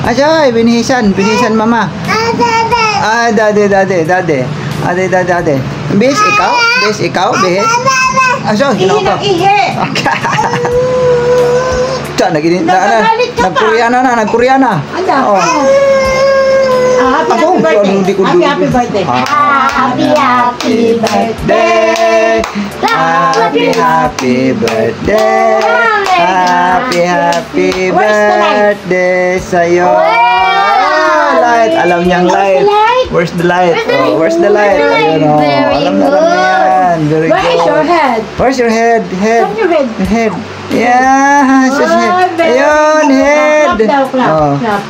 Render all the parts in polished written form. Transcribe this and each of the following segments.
Asay, binihisan mama. Ah, dade. Bis, ikaw, bis. Aso, ginoo ka. Nagkoreana. Oh. Happy birthday. Happy birthday sa'yo. Light, alam niyang light. Where's the light? Oh, where's the light? Ayun, oh. Alam na yan. Very good. Where's your head? Where's your head? Head. Yeah, Oh, ayun, head. Clap. Oh. Clap.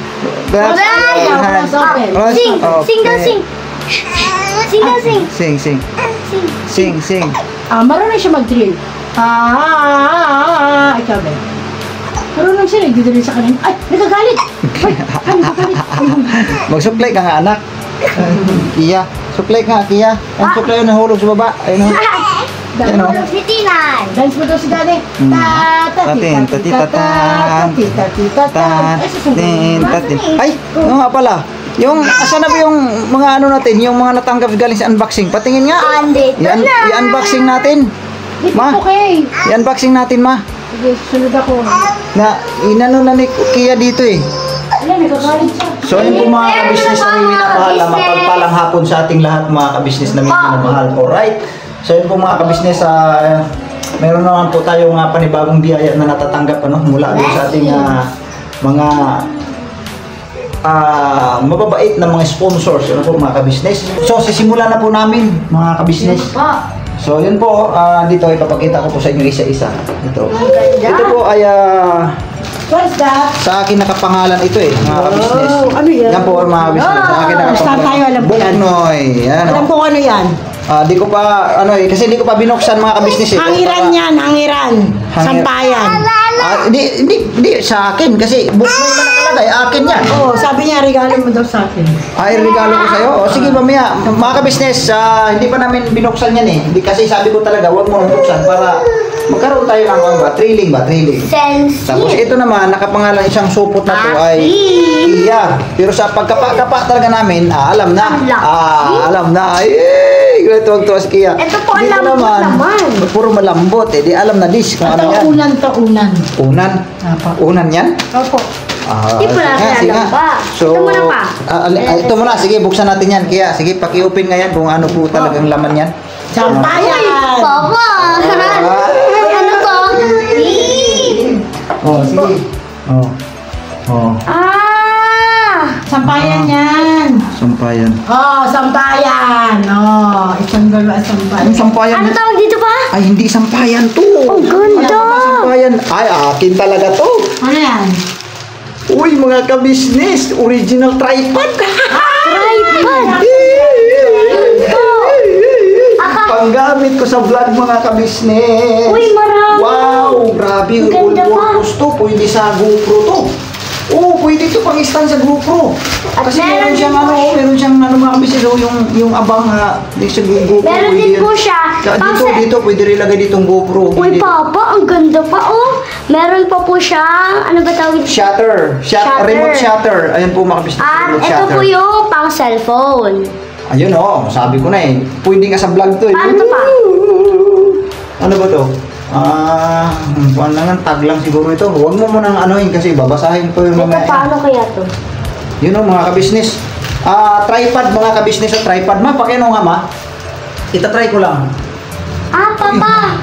Sing. Marunong siya mag-drill. Ikaw ba? Marunong siya, nagdidrill sa kanina. Ay, nagagalit! Magsuklay ka nga, anak. Kia. Suklay ka nga, Kia. Ang suklay yun, nahulog sa baba. Ayun, oh. Dance mo daw si Daddy. Ay, oo nga pala. Yung, asan na ba yung mga ano natin, yung mga natanggap galing sa unboxing? Patingin nga. I-unboxing natin. Ma, i-unboxing natin, ma. Sige, sunod ako. Na, inano na ni Kia dito eh. Alam, nagagalit siya. So yun po mga kabisnes na may minamahal na mapagpalang hapon sa ating lahat mga kabisnes na may minamahal. Alright. So yun po mga kabisnes, meron naman po tayong panibagong biyaya na natatanggap mula sa ating mga mababait na mga sponsors. Yun po mga kabisnes. So sisimulan na po namin mga kabisnes. So yun po, dito ipapakita ko po sa inyo isa-isa. Ito po ay What's that? sa akin nakapangalan ito mga kabisnes. Ano yan? Yan po mga kabisnes. Sa akin Saan tayo alam ko yan? Buknoy. Yan. Alam ko ano yan. Di ko pa, kasi di ko pa binuksan mga kabisnes eh. Hangiran yan, hangiran. Sampayan. Hindi sa akin kasi Buknoy na nakalagay, akin yan. Oo, sabi niya regalo mo daw sa akin. Ay, regalo ko sa'yo. O sige mamaya, mga kabisnes, hindi pa namin binuksan yan eh. Hindi kasi sabi ko talaga, huwag mo buksan para magkaroon tayo ng thrilling. Tapos ito naman, nakapangalan isang supot na to ay Kia. Pero sa pagkapa-kapa talaga namin, alam na. Alam na. Ay, tuwag-tuwa si Kia. Ito po ang lambot naman. Puro malambot eh. Di alam na dis kung ano yan. Unan. Unan yan? Opo. Hindi po natin alam pa. So, ito muna pa. Ito muna. Sige, buksan natin yan. Kia, sige, paki-open nga yan kung ano po talagang laman yan. Sampayan. Papa! Ano to? Oh, sige. Oh. Sampayan yan. Sampayan. Sampayan. Isang dalawa sampayan. Ang sampayan. Ano tawag dito pa? Ay, hindi sampayan to. Ang ganda. Ano ba sampayan? Ay, akin talaga to. Ano yan? Uy, mga kabisnes, original tripod. Tripod. Panggamit ko sa vlog mga kabisnes. Uy, marami. Wow, grabe. Ang ganda pa. Gusto, pwede sa GoPro to. Oo, pwede ito pang stand sa GoPro. Kasi meron siyang mga kabisnes, yung abang sa GoPro. Meron din po siya. Dito, pwede rin lagay ditong GoPro. Uy, Papa, ang ganda pa, oh. Meron pa po siyang, ano ba tawag? Shutter. Remote shutter. Ayan po mga kabisnes. At ito po yung pang cellphone. Ayun sabi ko na eh. Pwede nga sa vlog to eh. Paano to pa? Ano ba to? Kuwan lang, tag lang siguro ito. Huwag mo munang anuhin kasi babasahin ko yung Ito, mga... paano kaya to? Yun mga kabisnes. Tripod mga kabisnes at tripod. Ma, pakiano nga ma? Itatry ko lang. Papa!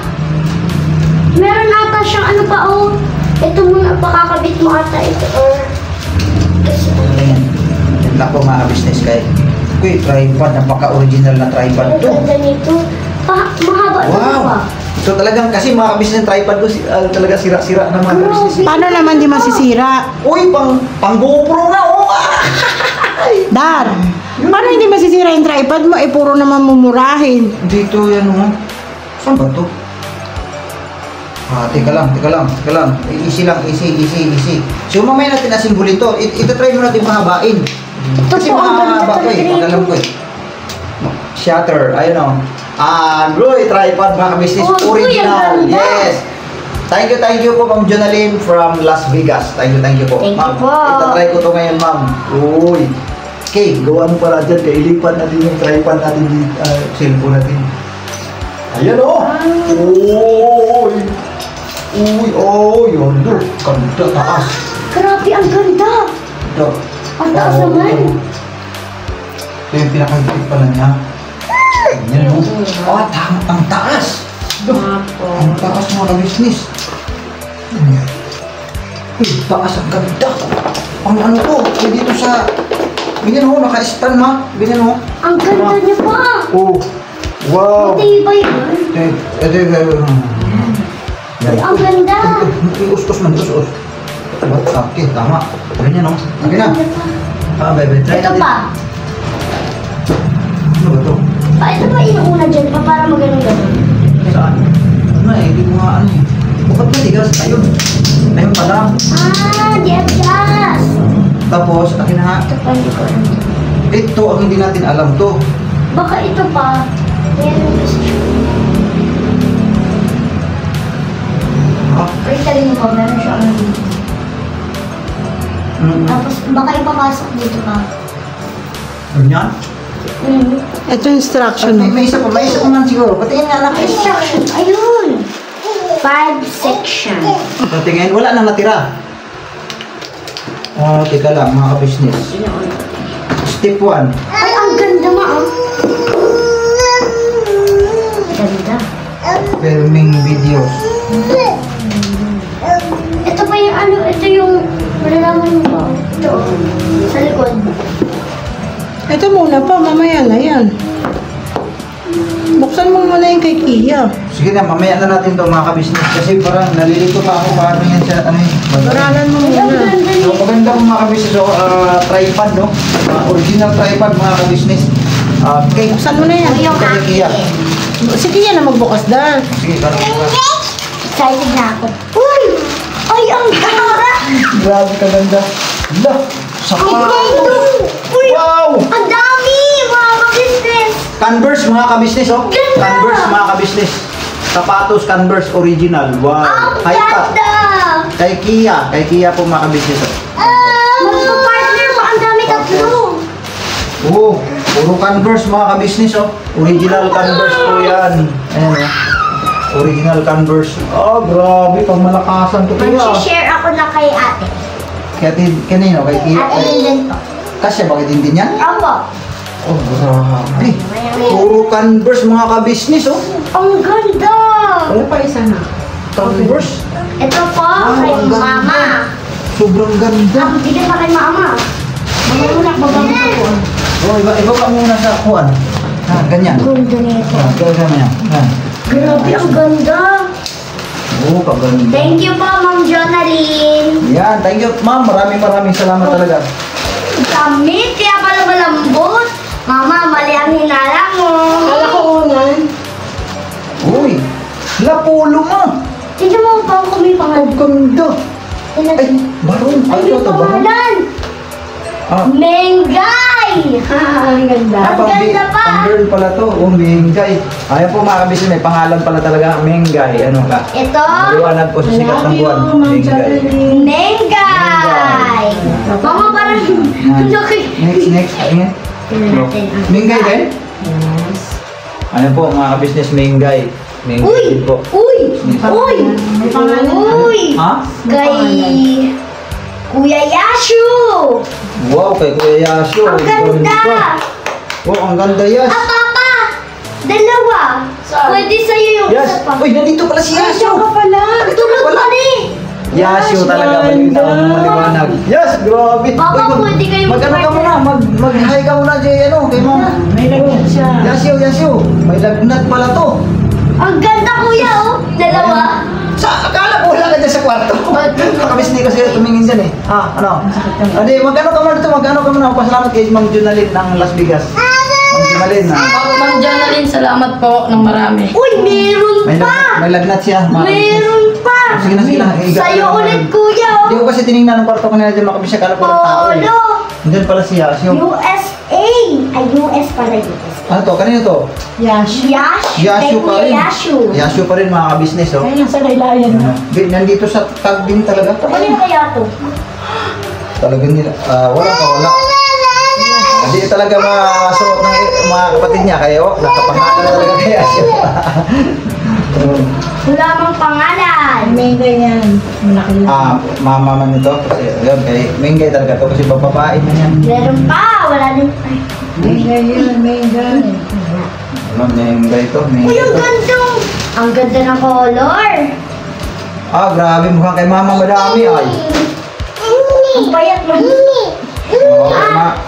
Meron ata siyang ano pa, oh. Ito muna, pakakabit mo ata ito, or... Ayan. Yan lang po mga kabisnes kayo. Uy, tripod. Napaka-original na tripod Ang to. ganda nito. Mahaba ito pa. So talagang kasi mga kabisnes ng tripod ko talaga sira-sira na mga kabisnes. Paano naman di masisira? Uy, pang GoPro na Dad, paano hindi masisira yung tripod mo? Puro naman mumurahin. Dito yan Saan ba to? Teka lang. Easy lang. So mamaya natin asimbulin to. Ito-try mo natin mahabain. Kasi mahaba ko Pag-alam ko Shutter. Ayun Android tripod mga kabisnes. Original. Yes. Thank you po, Ma'am Jonalyn from Las Vegas. Thank you po. Thank you Ma'am, po. itatry ko to ngayon, ma'am. Uy. Okay, gawa mo pala dyan. Kaya ilipat natin yung tripod natin dito, cellphone natin. Ayan o. Uy. Yun. Ganda, taas. Grabe, ang ganda. Ito. Ang taas naman. Ito yung pinakagipit pala niya. Ayan o. Ang taas. Ang taas mga ka-business. Uy, taas ang ganda. Ang ano to, dito sa... Ganyan o, naka-stand ma. Ganyan o. Ang ganda niya pa. Oh. Wow. Matibay yun. Uy, ang ganda. Ustos man, ustos. Okay, tama. Ganyan o. Okay na. Ang ganda pa. Bebe, try Ito natin. pa. Ano ba to? Ito pa inuuna dyan pa para magaling-galing. Saan? Ano eh, hindi ko nga ano eh. Bakit matigas? Ayun. Ayun pala. Di adjust. Tapos, akin na nga. Ito pa, hindi ko alam. Ito ang hindi natin alam to. Baka ito pa. Meron kasi siya. Ha? Rin mo pa, meron siya ano dito. Tapos baka ipapasok dito pa. Ganyan? Ito instruction. May isa pa man siguro. Patingin nga lang. Instruction. Ayun. 5 section. Patingin, wala nang natira. Teka lang mga ka-business. Step 1. Ay, ang ganda ma. Ganda. Filming videos. Ito pa yung ano, ito yung malalaman mo ba? Ito, sa likod. Ito muna pa, mamaya na yan. Buksan mo muna yung kay Kia. Sige na, mamaya na natin to mga ka-business. Kasi parang nalilito pa ako paano yan siya. Ano yun? Baralan mo Ay, ang muna. ganda So, niya. maganda kong mga ka-business. So, tripod, no? Original tripod mga ka-business. Okay. Buksan mo na yan. Ito yung Kaya Kia. akin. Si Kia na magbukas dahil. Sige, parang Excited na ako. Uy! Ay, ang ganda! grabe ka ganda. Lah, Ang saka. ganda! Uy! Wow! Ang dami! Mga ka-business! Converse mga ka-business, oh. Ganda! Converse mga ka-business. Sapatos Converse original. Wow. Ang High cut. ganda! Kay Kia po mga ka-business. Magpa-partner pa, ang dami tatlo. Oh, puro Converse mga ka-business, oh. Original Converse po yan. Ayan, oh. Original Converse. Oh, grabe. Pag malakasan to Kia. Mag-share ako na kay ate. Kanino? Kay Kia? Ate Linden to. Kasya, bakit hindi niyan? Opo. Oh, grabe. Puro Converse mga ka-business, oh. Ang ganda! Wala pa isa na. Converse. Ito po, kay ang ganda. mama. Sobrang ganda. Ang bigay pa kay mama. Mamunak, babang ako. Oh, iba ka muna sa kuwan. Ganyan. Ganda nito. Ganyan mo yan. Grabe, ang ganda. Oo, kaganda. Thank you po, Ma'am Jonalyn. Yan, thank you, ma'am. Maraming salamat talaga. Damit, kaya pala malambot. Mama, mali ang hinala mo. Kala ko unan. Uy, lapulo mo. Tignan mo ba kung may pangalan? Ang ganda. Ay, barong. Ay, Ano may to, barong? pangalan. Mengay! Ang ganda. Ang ganda pa. Pang-girl pala to. Oh, Mengay. Ayan po mga kabisi, may pangalan pala talaga. Mengay. Ano ka? Ito, Maliwanag po sa sikat ng buwan. Mengay. Mengay! Mama, parang laki. Next. Ayan. Tingnan natin. Mengay din? Ayan po mga kabisnes, Mengay. Mengay Uy! din po. Uy! Uy! May pangalan. Uy! Ha? Kay Kuya Yashu! Wow, kay Kuya Yasio. Ang ganda! Wow, ang ganda, Yas. Papa! Dalawa! Pwede sa'yo yung Yas. isa pa. Uy, nandito pala si Yasio. pala. Tulog Wala. pa ni! Yasio talaga, malinaw na maliwanag. Yes, grabe. Papa, Uy, pwede kayo Mag-ano ka muna, mag-hi ka muna, Jay, ano, kay mo. May lagyan siya. Yasio. May lagnat pala to. Ang ganda kuya oh! Dalawa! Akala ko wala ka dyan sa kwarto. Nakabis ni kasi tumingin dyan eh. Ano? Adi, magkano ka muna? Pasalamat kay Ma'am Jonalyn ng Las Vegas. Ma'am Jonalyn, Ma'am Jonalyn, salamat po ng marami. Uy, meron pa! may lagnat siya. Meron pa! Sige na. Sa'yo ulit kuya oh! Hindi ko kasi tinignan ng kwarto kanina dyan makabis siya. Kala ko ng tao eh. Polo! Diyan pala si Yasio. USA! Ay, US pala US. Ano to? Kanino to? Yash. Yashu pa rin. Yashu. Yashu pa rin mga ka-business, oh. Ay, nasa laylayan na. Nandito sa tag din talaga. Kanino kaya to? Talagang nila. Wala pa, wala. Hindi talaga masuot ng mga kapatid niya. Kaya, nakapangalan na talaga kay Yashu. Wala mang pangalan. Mengay yan. Malaki lang. Mama man nito. Kasi, yun, kay Mengay talaga to. Kasi bababae na yan. Meron pa. Wala din. Ay. Mengay yan, Mengay. Ano, Mengay to. Uy, Mengay ang to. ganda. Ang ganda ng color. Grabe. Mukhang kay mama madami, ay. Ang payat mo.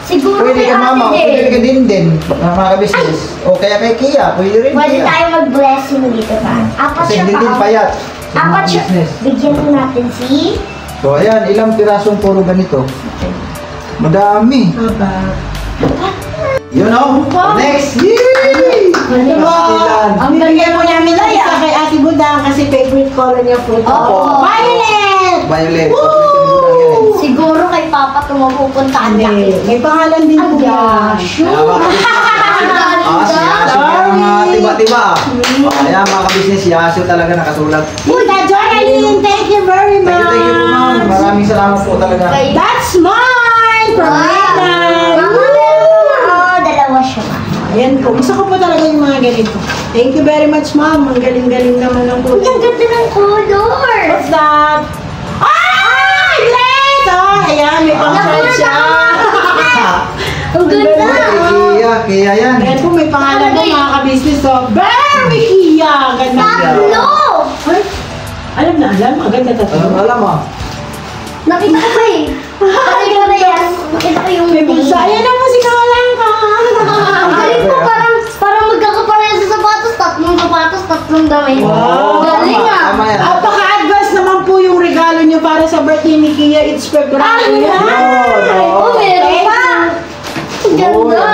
Siguro Pwede kay ka mama, ate pwede ka din. din. Mga ka-business. O kaya kay Kia, pwede rin Pwede Kia. tayo mag-blessing dito pa. Apat Kasi siya hindi din pa. payat. Apat siya. Business. Bigyan mo natin si... So ayan, ilang pirasong puro ganito. Madami. Aba. You know? Next! Yay! Ang bigyan mo namin ng isa kay Ate Budang kasi favorite color niya po ito. Oo. Violet! Violet. Siguro kay Papa ito mapupuntaan niya. Hindi. May pangalan din po Ang yan. Kaya mga kabisnes, si Yashu parang tiba-tiba. Kaya mga kabisnes, si Yashu talaga nakasulat. Tita Jonaline, thank you very much. Thank you po ma'am. Maraming salamat po talaga. Kay- That's mine from Nathan. Mama, meron na. Dalawa siya. Ayan po. Gusto ko po talaga yung mga ganito. Thank you very much, ma'am. Ang galing-galing naman ng po. Uy, ang ganda ng color. What's that? Ah! Great! Oh, ayan. May pang-charge siya. Ang ganda. Kaya yan. Ayan po, may pangalan po mga ka-business. So, Berry Kia! Ganda. Tatlo. Ay, alam na alam. Ang ganda tatlo. Alam mo. Nakita ko eh. Nakita ko na yan. Nakita ko yung May bulsa. Ayan ang musika lang ka. Ang galing po, parang magkakapareha sa sapatos. Tatlong damit. Wow. Galing ah. Tama yan. Paka-advance naman po yung regalo nyo para sa birthday ni Kia. It's February. Oh, meron pa. Ang Oh, ganda.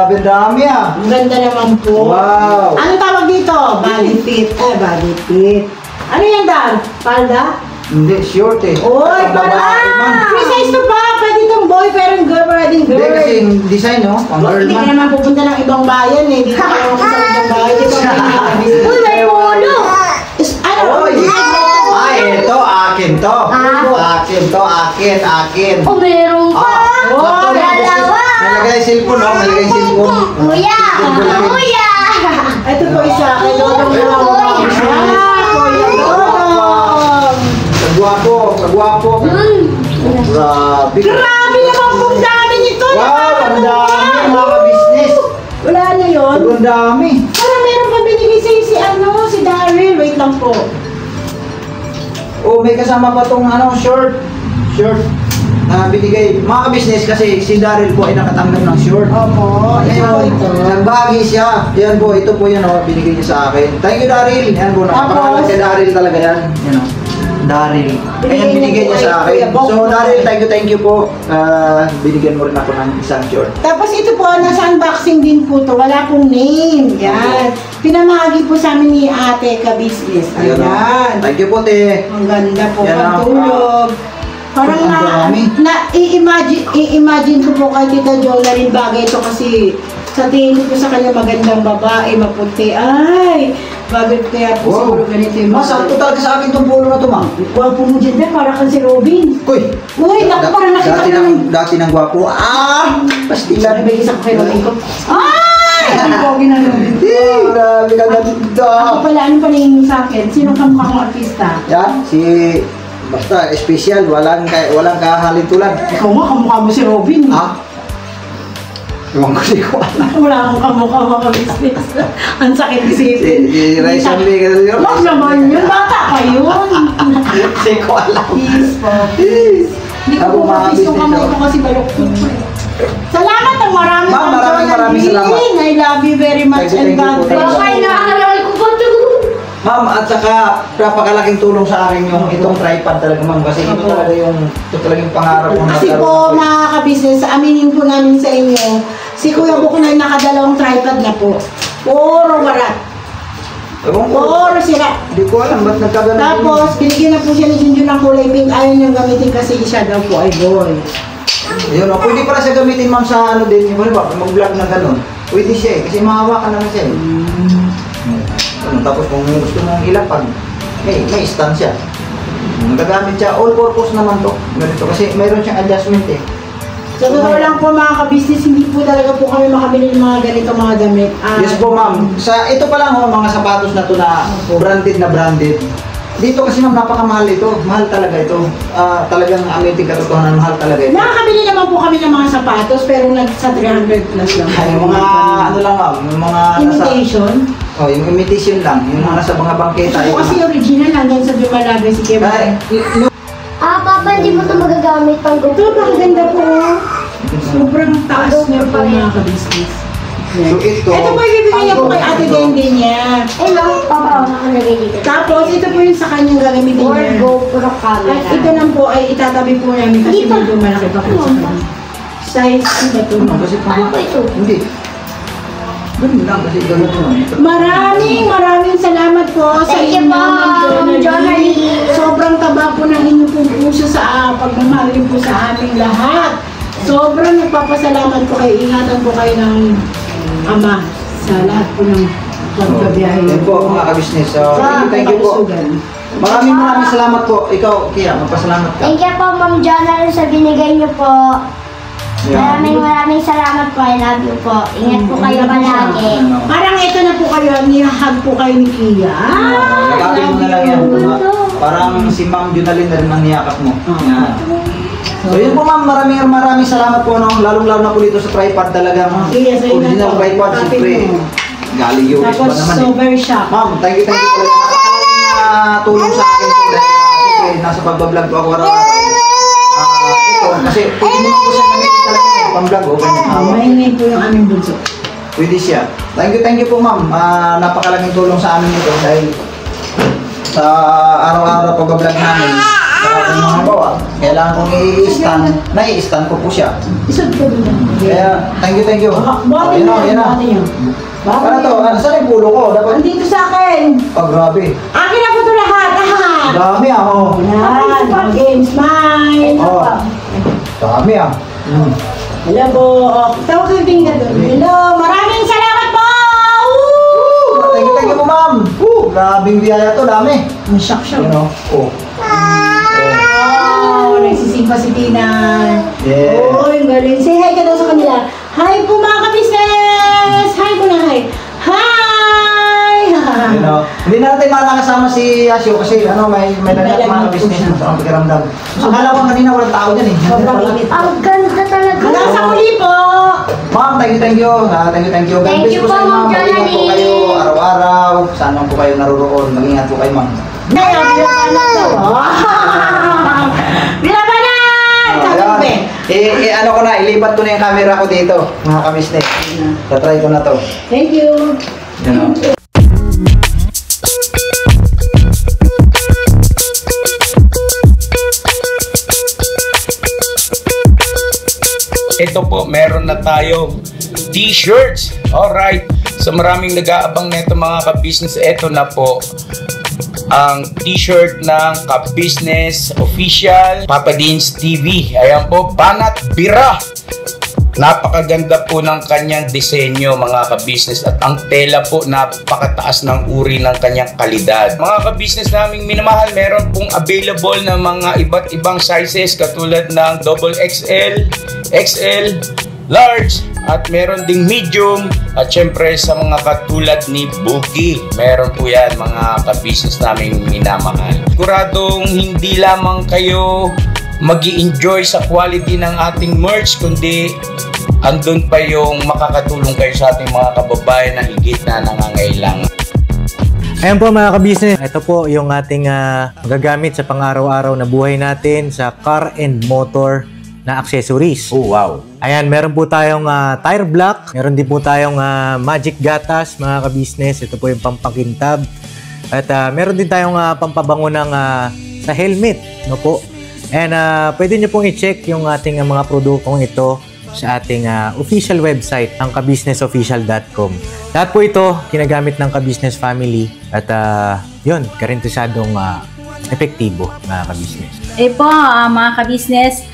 grabe dami ah. Ang ganda naman po. Wow. Ano tawag dito? Body fit. Body fit. Ano yan, Dan? Palda? Hindi, short eh. Oy, Ang babae man. Free size to pa. Pwede itong boy, pero yung girl, pwedeng girl. Hindi kasi yung design, no? Ang girl Hindi ka man. naman pupunta ng ibang bayan eh. Dito ka naman sa ibang bayan. Dito ka naman Uy, may polo. Ano? Oy! Ay, ito, akin to. Akin to, akin. Oh, meron pa. Oh, dalawa. Nalagay cellphone, no? Nalagay cellphone. Kuya. Kuya. Ito po isa. Kay Dodong Dodong. Kuya Dodong. Kagwapo. Grabe. Grabe naman pong dami nito. Wow, ang dami mga ka-business. Wala na yun. Ang dami. Parang meron pa binigay si Daryl. Wait lang po. Oh, may kasama pa tong short. Na binigay. Mga ka-business kasi si Daryl po ay nakatanggap ng short. Opo. Ito po ito. Nagbagi siya. Yan po, ito po yan binigay niya sa akin. Thank you Daryl. Yan po, nakapangalan kay Daryl talaga yan. Yan o. Daryl. Ayan, binigay niya sa akin. So Daryl, thank you po. Binigyan mo rin ako ng isang short. Tapos ito po, nasa unboxing din po to. Wala pong name. Yan. Pinamahagi po sa amin ni ate ka-business. Ayan. Thank you po, te. Ang ganda po. Yan, Pagtulog. Parang Ang dami. i-imagine ko po kay Tita Jonaline bagay ito kasi sa tingin ko sa kanya magandang babae, maputi. Ay, bagay kaya po siguro ganito yung Mas, sakto talaga sa akin itong polo na ito, ma'am. Gwapo mo dyan dyan, para kang si Robin. Uy! Uy, naku, parang nakita ko naman. Dati ng gwapo. Pastilan. May isa ko kay Robin ko. Ay! Ang pogi na Robin ko. Grabe ka Ako ganda. pala, ano paningin mo sa akin? Sino kamukha kong artista? Yan, basta, special. Walang kahalin tulad. Ikaw nga, kamukha mo si Robin. Ha? Ewan ko, di ko alam. Wala akong kamukha mga business. Ang sakit isipin. Si Raisa Lee ka rin yun. Wag naman yun, bata pa yun. Hindi ko alam. Please po, please. Hindi ko Ako, po mga mapis yung business, kamay ko kasi balok ko. Salamat ang marami. Ma'am, maraming salamat. I love you very much Thank you, and God thank you. bless Baka you. inaaral ko pa ito. Ma'am, at saka napakalaking tulong sa akin yung itong tripod talaga, ma'am. Kasi ito talaga yung pangarap ko. Kasi po, mga ka-business, aminin po namin sa inyo, si Kuya Buknoy nakadalawang tripod na po. Puro barat. Ewan ko. Puro sira. Hindi ko alam, ba't nagkaganon? Tapos, binigyan na po siya ni Junjun ng kulay pink. Ayaw niyang gamitin kasi siya daw po ay boy. Ayun, oh, pwede pala siya gamitin ma'am sa ano din, yung ba, mag-vlog na gano'n. Pwede siya eh, kasi mahawakan naman siya eh. Ano, tapos kung gusto mong ilapag, may stand siya. Magagamit siya, all purpose naman to. Ganito, kasi mayroon siyang adjustment eh. Sa totoo lang po mga ka-business, hindi po talaga po kami makabili ng mga ganito mga damit. Yes po ma'am, sa ito pa lang mga sapatos na to na branded. Dito kasi ma'am, napakamahal ito. Mahal talaga ito. Talagang amazing katotohanan, mahal talaga ito. Nakakabili naman po kami ng mga sapatos, pero sa 300 plus lang. Ay, yung mga ano lang ma'am, yung mga imitation. Yung imitation lang, yung mga nasa mga bangketa. Ito kasi original hanggang sa Dumalagay si Kim. Papa, hindi mo ito magagamit pang Ito, ang ganda po. Sobrang taas niya po mga ka-business. So ito po yung bibigyan niya po kay Ate Dende niya. lang, Papa, nakalagay dito. Tapos, ito po yung sa kanyang gagamitin Or niya. GoPro camera. At ito lang po ay itatabi po namin kasi medyo malaki pa po sa kanya. Size, ano ba ito? kasi Ano ba ito? hindi. Ganun lang kasi ganun lang. Maraming salamat po sa Thank you inyo, po, Ma'am Jonalie. Sobrang taba po ng inyong pong puso sa pagmamahal niyo po sa aming lahat. Sobrang nagpapasalamat po kayo. Ingatan po kayo ng Ama sa lahat po ng pagbabiyahe. Yan po mga ka-business. So, thank you po. Maraming salamat po. Ikaw, Kia, magpasalamat ka. Thank you po, Ma'am Jonalie, sa binigay niyo po. Yeah. Maraming salamat po. I love you po. Ingat po kayo palagi. Parang ito na po kayo, nihahag po kayo ni Kia. Nagkakil mo na lang yan. Parang si Ma'am Jonalie na rin ang niyakap mo. Yan. So yun po ma'am, maraming salamat po, no? Lalong-lalo na po dito sa tripod talagang original tripod, siyempre. Galing US pa Tapos naman super shock. Ma'am, thank you talaga. Napakalaking tulong sa akin po dahil siyempre nasa pagbablog po ako araw-araw. Ito, kasi pwede naman po siya gamitin talaga pang-vlog. Maingay po yung aming bunso. Pwede siya. Thank you po ma'am. Napakalaking tulong sa amin ito dahil sa araw-araw pag-vlog namin. Kung mga bawa, kailangan kong i-stand, nai-stand ko po siya. Isod ka doon. Kaya, thank you. Bakit Yan na. Ano to? Saan yung pulo ko? Dapat... Andito sa akin. Grabe. Akin na po ito lahat. Dami Yan. Game smile. Dami Hello po. Tawag ka yung doon. Hello. Maraming salamat po. Thank you po ma'am. Grabing biyaya to, dami. Ang shock siya. Nagsisimpa si Tina. Yeah. Oo, yung galing. Say hi ka daw sa kanila. Hi po mga ka-business! Hi po na hi! Hi! Hindi natin makakasama si Yasio kasi may lagnat mga business sa pakiramdam. Akala ko kanina walang tao dyan eh. Sobrang init. Ang ganda talaga. Hanggang sa muli po! Ma'am, thank you. Thank you. Thank you po, Ma'am Mag-ingat po Jonalie. kayo araw-araw. Saan man po kayo naroon. Mag-ingat po kayo, ma'am. Ngayon, bilabanan to. Bilabanan! Sabi Ano ko na, ilipat ko na yung camera ko dito, mga ka-business. Tatry ko na to. Thank you. Yan o. Ito po, meron na tayo t-shirts. Alright. So maraming nag-aabang nito mga ka-business. Ito na po ang t-shirt ng ka-business official Papa Dean's TV. Ayan po, Banat Bira. Napakaganda po ng kanyang disenyo mga ka-business at ang tela po napakataas ng uri ng kanyang kalidad. Mga ka-business naming minamahal, meron pong available na mga iba't ibang sizes katulad ng XXL, XL, large at meron ding medium at syempre sa mga katulad ni Bookie. Meron po yan mga ka-business naming minamahal. Siguradong hindi lamang kayo mag-i-enjoy sa quality ng ating merch kundi andun pa yung makakatulong kayo sa ating mga kababayan na higit na nangangailangan. Ayan po mga ka-business, ito po yung ating magagamit sa pang-araw-araw na buhay natin sa car and motor na accessories. Oh, wow. Ayan, meron po tayong tire block, meron din po tayong magic gatas mga ka-business. Ito po yung pampakintab. At meron din tayong pampabango ng sa helmet, no po. And pwede nyo pong i-check yung ating mga produktong ito sa ating official website, ang kabusinessofficial.com. Lahat po ito ginagamit ng ka-business family at yun, karentusadong epektibo mga ka-business. Po, mga ka-business,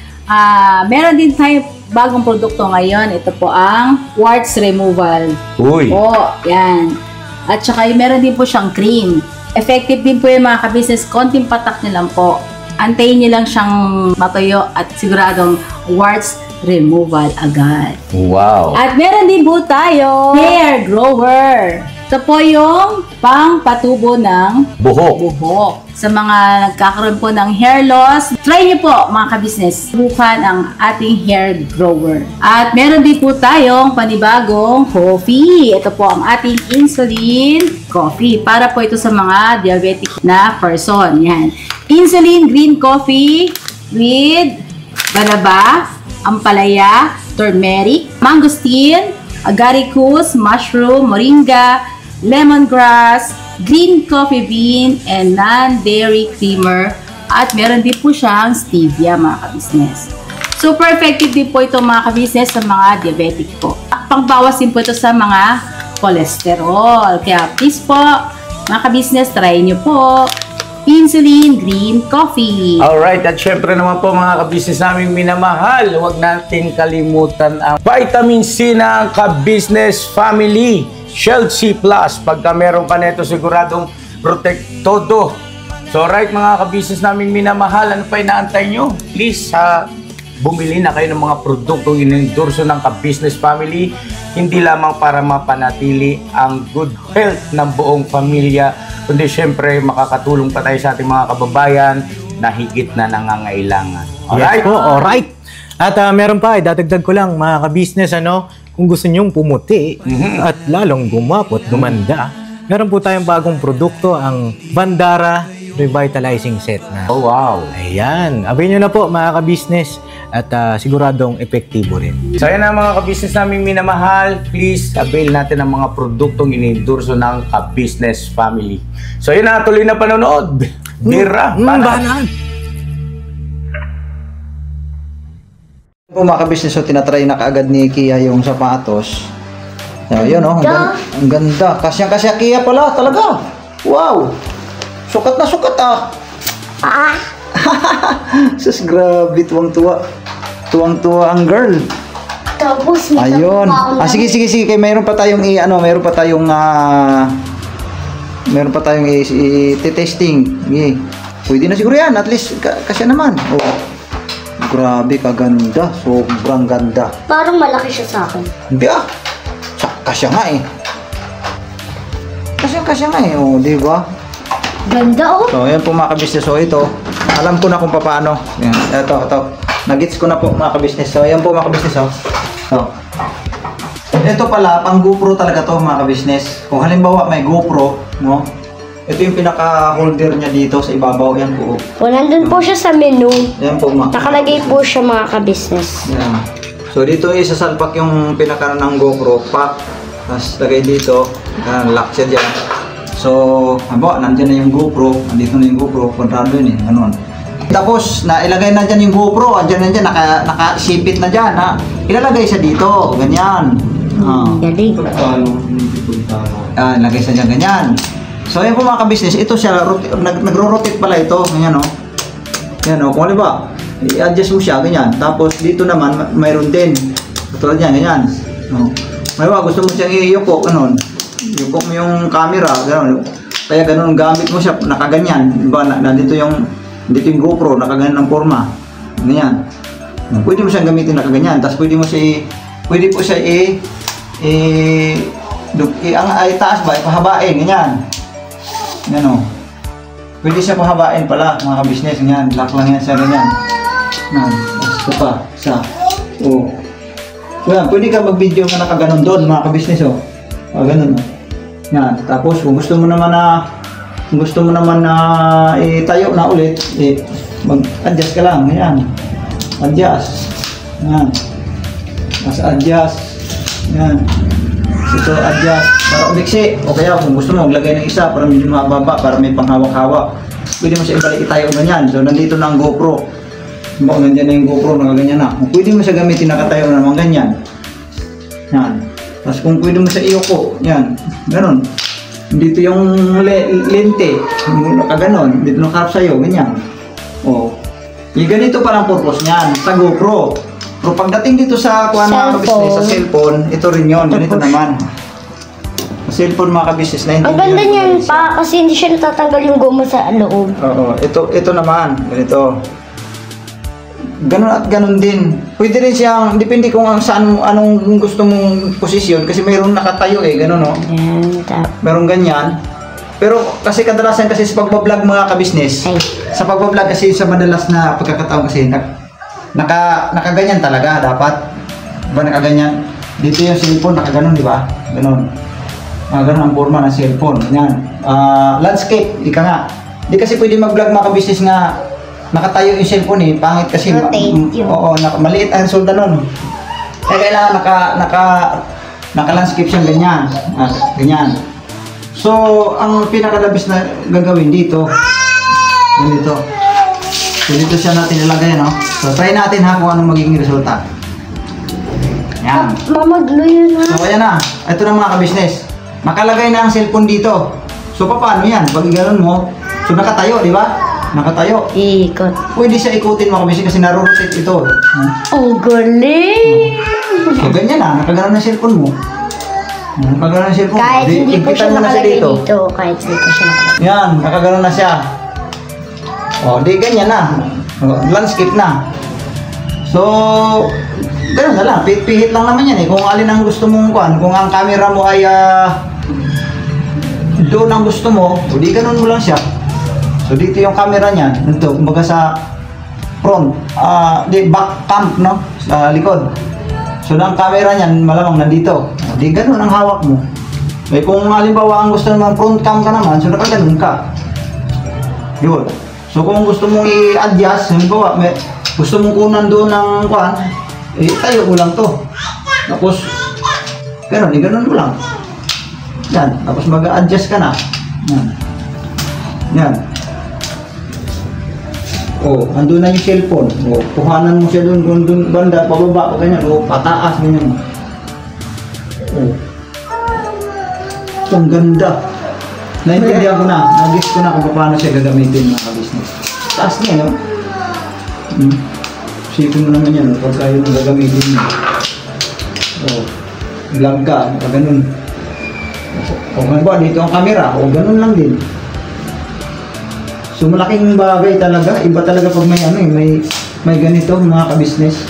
Meron din tayo bagong produkto ngayon. Ito po ang warts removal. Uy. Po, yan. At saka meron din po siyang cream. Effective din po yung mga ka-business. Konting patak nyo lang po. Antayin nyo lang siyang matuyo at siguradong warts removal agad. Wow. At meron din po tayo hair grower. Ito po yung pang-patubo ng buhok. Sa mga nagkakaroon po ng hair loss, try nyo po mga ka-business. Subukan ang ating hair grower. At meron din po tayong panibagong coffee. Ito po ang ating insulin coffee. Para po ito sa mga diabetic na person. Yan. Insulin green coffee with banaba, ampalaya, turmeric, mangosteen, agaricus, mushroom, moringa, lemongrass, green coffee bean, and non-dairy creamer. At meron din po siyang stevia mga ka-business. Super effective din po ito mga ka-business sa mga diabetic po. Pangbawas din po ito sa mga cholesterol. Kaya please po mga ka-business, try nyo po insulin green coffee. Alright, at syempre naman po mga ka-business naming minamahal, huwag natin kalimutan ang vitamin C ng ka-business family. Shield C+. Pagka meron ka nito, siguradong protektodo. So alright mga ka-business naming minamahal, ano pa inaantay nyo? Please, bumili na kayo ng mga produktong inendorso ng ka-business family, hindi lamang para mapanatili ang good health ng buong pamilya, kundi syempre makakatulong pa tayo sa ating mga kababayan na higit na nangangailangan. Alright? Yes po, alright. At meron pa, dadagdag ko lang mga ka-business, kung gusto nyong pumuti at lalong gumapot, gumanda, meron po tayong bagong produkto, ang Bandara Revitalizing Set na. Oh, wow. Ayan. Abay nyo na po mga ka-business at siguradong epektibo rin. So yan na mga ka-business naming minamahal, please avail natin ang mga produktong inendorso ng ka-business family. So yun na, tuloy na panonood. Bira, banat. Po mga ka-business, so tinatry na kaagad ni Kia yung sapatos. So, yun ang ganda. Kasyang-kasya Kia pala, talaga. Wow. Sukat na sukat Sus, grabe, tuwang-tuwa. Tuwang-tuwa ang girl. Tapos, Ayun. Sige. Kaya mayroon pa tayong mayroon pa tayong i-testing. Pwede na siguro yan. At least, kasya naman. Oh. Grabe, kaganda. Sobrang ganda. Parang malaki siya sa akin. Hindi Kasya nga eh. Kasya nga eh. Oh, di ba? Ganda oh. So, ayan po mga ka-business. So, ito. Alam ko na kung paano. Yan. Ito. Nagits ko na po mga ka-business. So, ayan po mga ka-business. So, ito pala, pang GoPro talaga to mga ka-business. Kung halimbawa may GoPro, no? Ito yung pinaka-holder niya dito sa ibabaw. Yan po. O, nandun po siya sa menu. Yan po mga. Nakalagay po siya mga ka-business. Yan. So, dito isasalpak yung pinaka ng GoPro. Pack. Tapos, lagay dito. Lock siya dyan. So, halimbawa, nandyan na yung GoPro. Nandito na yung GoPro. Kontrado yun eh. Ganun. Tapos, nailagay na dyan yung GoPro. Andyan na dyan. Nakasipit na dyan. Ilalagay siya dito. Ganyan. Galing. Lagay siya dyan. Ganyan. So, ayan po mga ka-business. Ito siya. Nagro-rotate pala ito. Ganyan o. Yan o. Kung ano ba? I-adjust mo siya. Ganyan. Tapos, dito naman, mayroon din. Katulad yan. Ganyan. May gusto mo siyang i-yuko. Ganun. Yuko mo yung camera. Ganun. Kaya ganun gamit mo siya. Nakaganyan. Diba? Dito yung GoPro. Nakaganyan ng forma. Ganyan. Pwede mo siyang gamitin nakaganyan. Tapos, pwede po siya ang itaas ba? Ipahabain. Ganyan. Yan o. Pwede siya pahabain pala mga ka-business. Yan. Lock lang yan siya ganyan. Yan. Ito pa. Isa. O. So yan. Pwede ka mag-video na nakaganon doon mga ka-business o. Ganun o. Yan. Tapos kung gusto mo naman na itayo na ulit, mag-adjust ka lang. Yan. Adjust. Yan. Mas adjust. Yan. Ito adjust para umiksi. O kaya kung gusto mo maglagay ng isa para medyo mababa, para may panghawak-hawak, pwede mo siya ibalik itayo ganyan. So nandito na ang GoPro. Nandiyan na yung GoPro, nakaganyan na. Pwede mo siya gamitin nakatayo na naman ganyan. Yan. Tapos kung pwede mo siya iyoko, yan. Ganon. Dito yung lente, nakaganon. Dito nakaharap sa'yo, ganyan. O. Ganito pa ang purpose niyan, sa GoPro. Pero pagdating dito sa kuha mga kabisnes, sa cellphone, ito rin yun. Ganito naman. Sa cellphone mga kabisnes na hindi. Ang ganda niyan pa kasi hindi siya natatanggal yung goma sa loob. Oo, ito naman, ganito. Ganon at ganon din. Pwede rin siyang, depende kung saan, anong gusto mong posisyon. Kasi mayroong nakatayo ganon no. Merong ganyan. Pero kasi kadalasan kasi sa pagbablog mga kabisnes, sa pagbablog kasi sa madalas na pagkakataon kasi nakaganyan talaga dapat. Diba nakaganyan? Dito yung cellphone nakaganon, di ba? Ganon. Ganon ang forma ng cellphone. Ganyan. Landscape, ika nga. Di kasi pwede mag-vlog mga kabisnes nga nakatayo yung cellphone pangit kasi maliit ang solda nun. Kaya kailangan naka-landscape siyang ganyan. Ganyan. So, ang pinakadabis na gagawin dito, ganito. So, dito siya natin ilagay, no? So, try natin ha kung anong magiging resulta. Yan. Mamaglo yun ha. So, ayan na. Ito na mga kabisnes. Makalagay na ang cellphone dito. So, paano yan? Pag gano'n mo, so nakatayo, di ba? Nakatayo. Ikot. Pwede siya ikutin mga kabisnes kasi naro-rotate ito. Oh, galing! So, ganyan na. Nakagano'n na cellphone mo. Nakagano'n na cellphone. Kahit hindi po siya nakalagay dito. Kahit hindi po siya nakalagay. Yan, nakagano'n na siya. O, di ganyan na. Landscape na. So, gano'n na lang. Pihit lang naman yan Kung alin ang gusto mong kuhan. Kung ang camera mo ay doon ang gusto mo, o di gano'n mo lang siya. So, dito yung camera niyan. Ito, kumbaga sa front. Di back cam, no? Sa likod. So, ang camera niyan, malamang nandito. Di gano'n ang hawak mo. Kung halimbawa ang gusto naman front cam ka naman, so nakaganon ka. Yun. So kung gusto mong i-adjust, halimbawa, gusto mong kunan doon ng kuhan, tayo mo lang to. Tapos, gano'n mo lang. Yan. Tapos mag-adjust ka na. Yan. Yan. Andun na yung cellphone. Kuhanan mo siya doon banda, pababa, ganyan. Pataas, ganyan. Ang ganda. Naintindihan ko na. Nag-guess ko na kung paano siya gagamitin mga ka-business. Taas niya, no? Sipin mo naman yan, pagka yun ang gagamitin mo. Vlog ka, ganun. Dito ang camera, ganun lang din. So malaking bagay talaga. Iba talaga pag may ganito mga ka-business.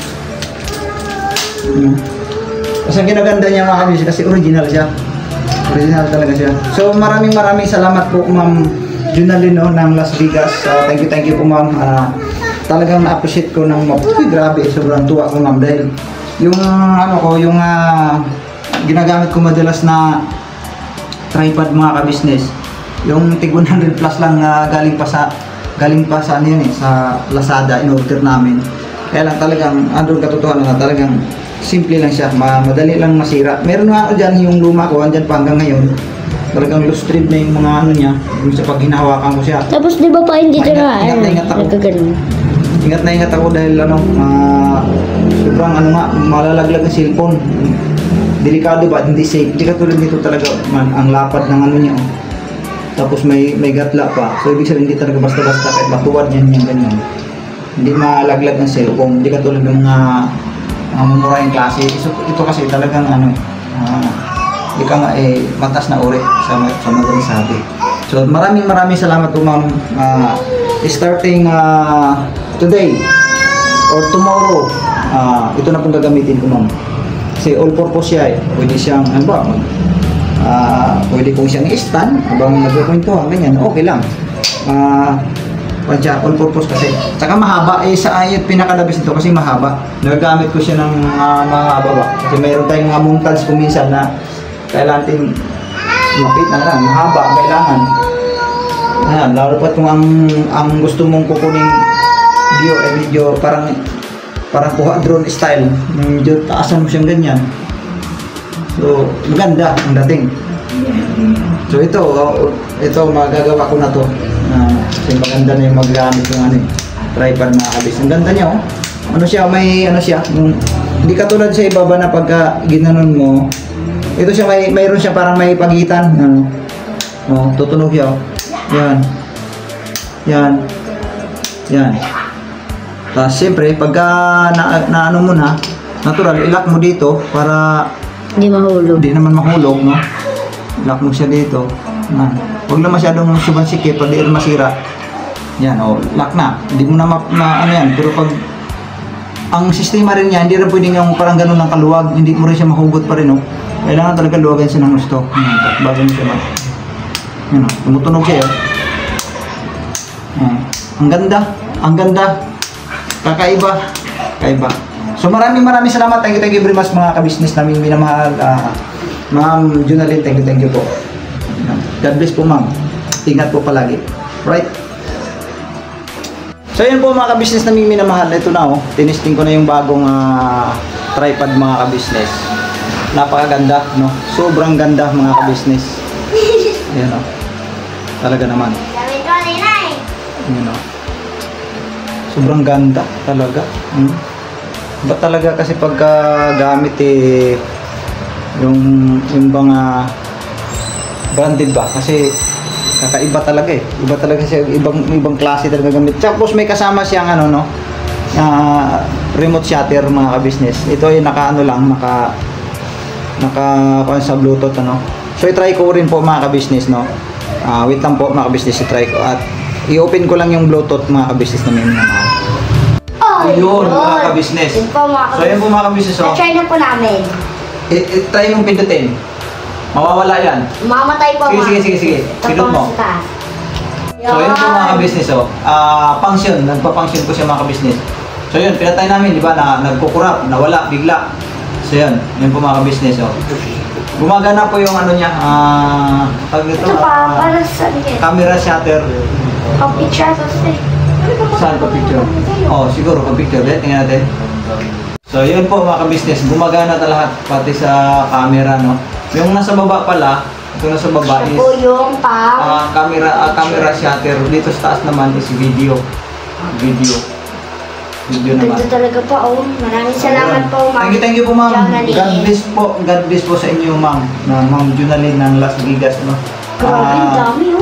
Kasi ang ginaganda niya mga ka-business kasi original siya. Original talaga siya. So maraming salamat po Ma'am Junalyn ng Las Vegas. Thank you po ma'am. Talagang na-appreciate ko ng grabe, sobrang tuwa ko ma'am dahil yung yung ginagamit ko madalas na tripod mga ka-business. Yung tig 100 plus lang galing pa sa sa Lazada in order namin. Kaya lang talagang andun katotohanan na talagang simple lang siya, madali lang masira. Meron nga ako dyan, yung luma ko, andyan pa hanggang ngayon. Talagang loose thread na yung mga niya, yung sa pag hinahawakan ko siya. Tapos di ba pa hindi dito na? Ingat na ingat ako dahil sobrang malalaglag ng cellphone. Delikado ba? Hindi safe. Hindi katulad dito talaga, ang lapad ng niya. Tapos may gatla pa. So ibig sabihin hindi talaga basta-basta kahit matuwad yan ganyan. Hindi malaglag ng cellphone. Hindi katulad ng mga mumurahing klase. Ito kasi talagang hindi ka nga matas na uri sa magaling sabi. So maraming salamat po ma'am. Starting today or tomorrow, ito na pong gagamitin ko ma'am. Kasi all purpose siya Pwede siyang, pwede kong siyang i-stand habang nagkukwentuhan, ganyan, okay lang. All purpose kasi. Tsaka mahaba, pinakadabis nito kasi mahaba. Nagagamit ko siya ng mahaba ba. Kasi mayroon tayong mga montage kung minsan na kailangan natin mapit na lang, mahaba, kailangan. Ayan, lalo pa kung ang gusto mong kukuning video, parang kuha drone style. Medyo taasan mo siyang ganyan. So, maganda ang dating. So ito magagawa ko na to. Kasi maganda na yung maggamit ng tripod mga kabis. Ang ganda niya may hindi katulad sa iba ba na pagka ginanon mo. Ito siya mayroon siya parang may pagitan. Tutunog siya. Yan. Tapos siyempre, pagka na ano mo na, natural, ilock mo dito para Hindi mahulog. hindi naman mahulog, no? Ilock mo siya dito. Yan. Huwag na masyadong subansikip, pag di rin masira. Yan, lock na. Hindi mo na ano yan, pero pag ang sistema rin niya, hindi rin pwedeng yung parang ganun lang kaluwag, hindi mo rin siya mahugot pa rin, no? Kailangan talaga luwagan siya ng gusto. Bago mo siya yan, tumutunog siya, yun. Ang ganda. Kakaiba. So maraming salamat. Thank you very much mga ka-business namin minamahal. Ma'am Junalyn, thank you po. God bless po ma'am. Ingat po palagi. Right? So yun po mga ka-business namin minamahal. Ito na tinisting ko na yung bagong tripod mga ka-business. Napakaganda, no? Sobrang ganda mga ka-business. Ayan talaga naman. Ayan sobrang ganda talaga. Ba't talaga kasi pagka gamit yung mga branded ba? Kasi kakaiba talaga Iba talaga siya, ibang klase talaga gamit. Tapos may kasama siyang remote shutter mga ka-business. Ito ay naka sa Bluetooth So i-try ko rin po mga ka-business, no. Wait lang po mga ka-business, i-try ko at i-open ko lang yung Bluetooth mga ka-business namin. Ayun mga ka-business. So ayun po mga ka-business. Na-try na po namin. I-try mong pindutin. Mawawala yan. Mamatay po. Sige. Pindut mo. So yun po mga ka-business. Function. Nagpa-function ko siya mga ka-business. So yun, pinatay namin, di ba, na nagkukurap, nawala, bigla. So yun po mga ka-business. Gumagana po yung niya, Ito pa, para sa camera shutter. pang-picture kasi. Saan pa picture? Siguro pa picture. Tingnan natin. So yun po mga ka-business, gumagana na lahat, pati sa camera, no. Yung nasa baba pala, ito nasa baba is yung camera shutter. Dito sa taas naman is video naman. Ganda talaga po, Maraming salamat po, ma'am. Thank you po, ma'am. God bless po sa inyo, ma'am. Ma'am Junalyn ng Las Vegas, no.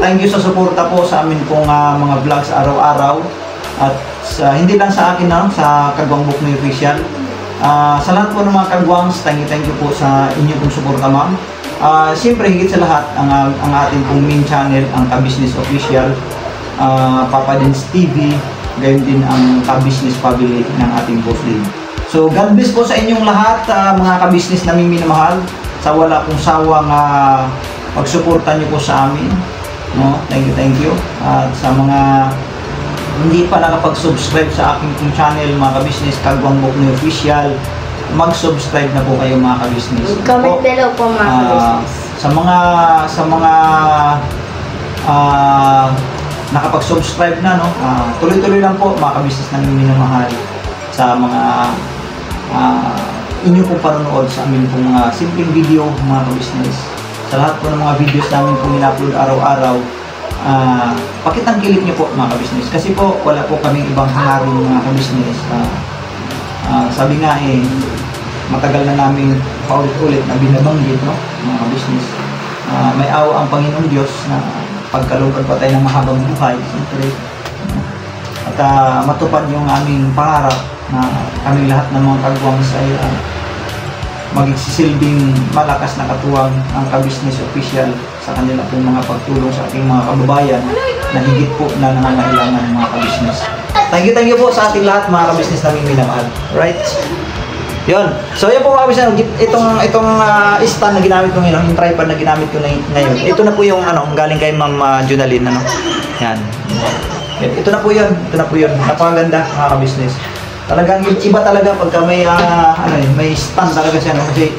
Thank you sa suporta po sa amin pong mga vlogs araw-araw. At hindi lang sa akin, sa Kagwang Buknoy Official. Sa lahat po ng mga kagwangs, thank you po sa inyo pong suporta, ma'am. Siyempre, higit sa lahat, ang ating pong main channel, ang Ka-Business Official, Papa Dins TV, gayon din ang Ka-Business Family ng ating boss din. So, God bless po sa inyong lahat, mga ka-business naming minamahal. Sa wala pong sawang pagsuporta nyo po sa amin. No? Thank you. At sa mga hindi pa nakapag-subscribe sa aking channel, mga ka-business, Kagwang Buknoy Official, mag-subscribe na po kayo mga ka-business. Comment below po mga ka-business. Sa mga nakapag-subscribe na, no? Tuloy-tuloy lang po mga ka-business namin minamahal sa mga inyo pong panonood sa amin pong mga simpleng video mga ka-business. Sa lahat po ng mga videos namin pong in-upload araw-araw, pakitangkilik niyo po mga ka-business. Kasi po wala po kaming ibang hangarin mga ka-business. Sabi nga matagal na namin paulit-ulit na binabanggit, no? Mga ka-business. May awa ang Panginoong Diyos na pagkalugod pa tayo ng mahabang buhay, siyempre. At matupad yung aming pangarap na kami lahat ng mga kagwangs ay magsisilbing malakas na katuwang ang Ka-Business Official sa kanila pong mga pagtulong sa ating mga kababayan na higit po na nangangailangan ng mga ka-business. Thank you po sa ating lahat mga ka-business namin minamahal. Right? Yun. So yun po mga ka-business, itong stand na ginamit ko ngayon, yung tripod na ginamit ko ngayon. Ito na po yung galing kay Ma'am Junalyn, Yan. Ito na po yun. Napakaganda mga ka-business. Talagang iba talaga pagka may stand talaga siya, no? Kasi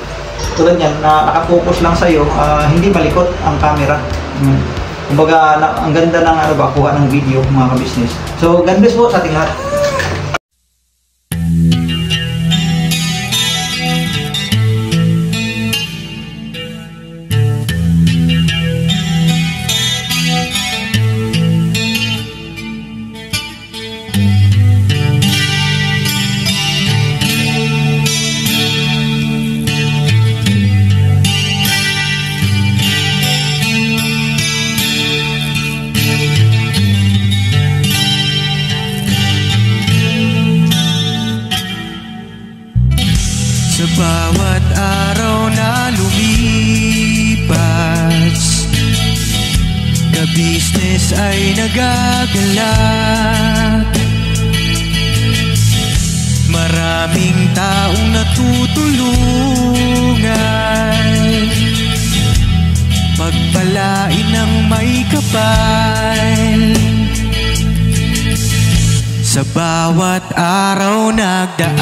tulad yan, nakapokus lang sa'yo, hindi malikot ang camera. Kumbaga, ang ganda ng kuha ng video mga ka-business. So, God bless po sa ating lahat. business ay nagagalak. Maraming taong natutulungan, pagpalain ng may kapal. Sa bawat araw nagdaan,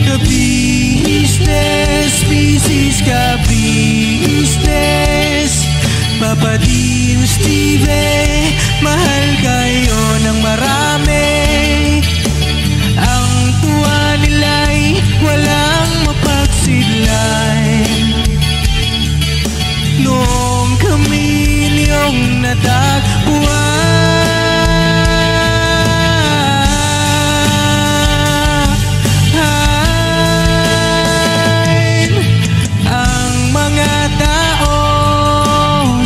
ka-business, business ka-business. Papa Dio, Steve, mahal kayo ng marami. Ang tuwa nila'y walang mapagsidlan. Noong kami niyong natagpuan, ang mga tao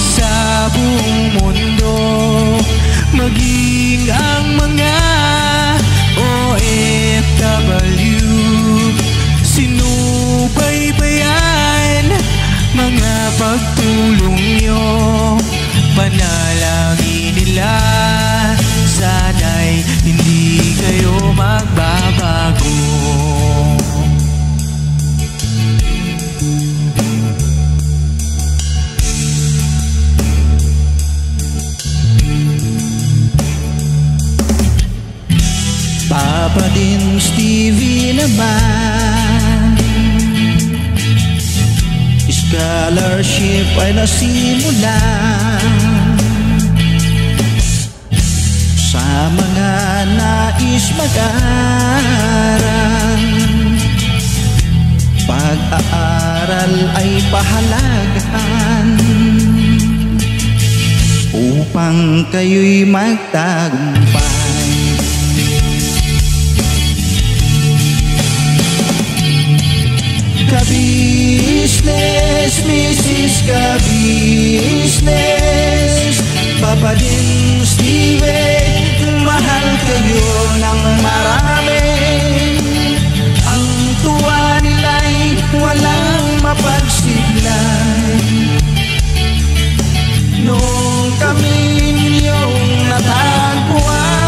sa buong mundo, maging ang mga OFW, sinubaybayan mga pagtulong nyo. Panalangin nila, sana'y hindi kayo magbabago. Papa din Stevie naman, scholarship ay nasimula sa mga nais mag-aral. Pag-aaral ay pahalagahan upang kayo'y magtagumpay. Ka-business, Mrs. Ka-business, Papa din Steve, mahal kayo ng marami. Ang tuwa nila'y walang mapagsidlan. Noong kami ninyong natagpuan,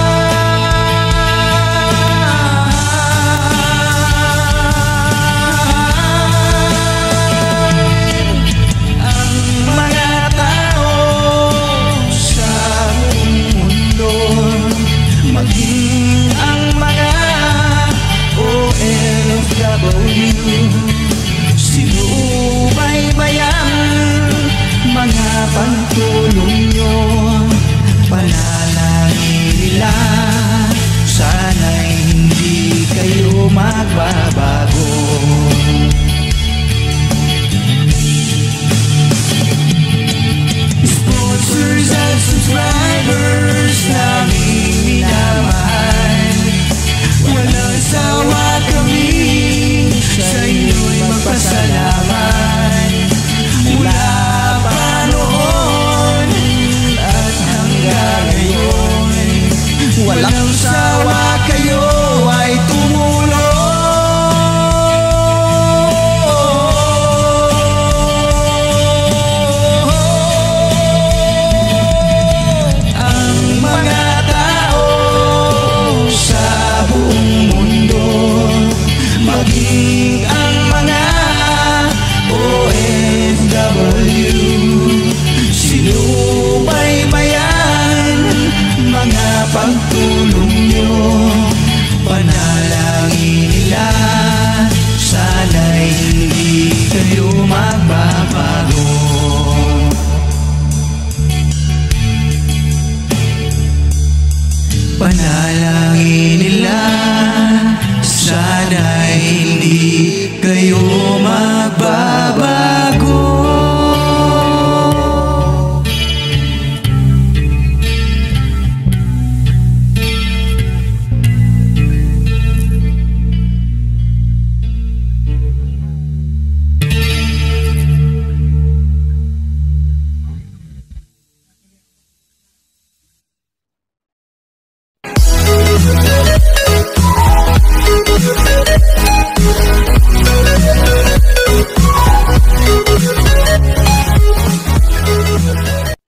maging ang mga OFW, sinubaybayan mga pagtulong nyo. Panalangin nila, sana'y hindi kayo magbabago.